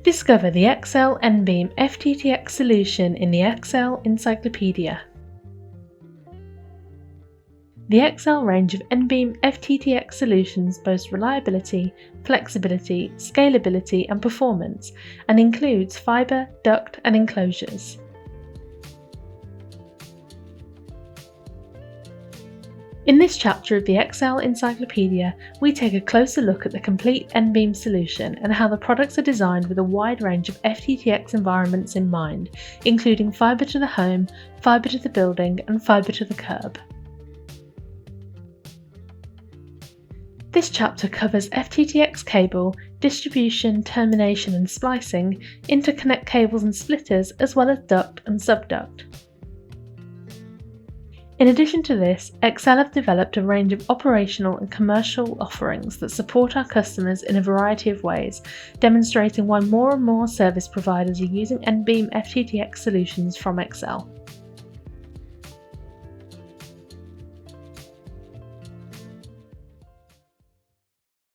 Discover the Excel Enbeam FTTx solution in the Excel Encyclopédie. The Excel range of Enbeam FTTx solutions boasts reliability, flexibility, scalability and performance, and includes fibre, duct and enclosures. In this chapter of the Excel Encyclopedia, we take a closer look at the complete Enbeam solution and how the products are designed with a wide range of FTTx environments in mind, including fibre to the home, fibre to the building and fibre to the curb. This chapter covers FTTx cable, distribution, termination and splicing, interconnect cables and splitters, as well as duct and subduct. In addition to this, Excel have developed a range of operational and commercial offerings that support our customers in a variety of ways, demonstrating why more and more service providers are using Enbeam FTTx solutions from Excel.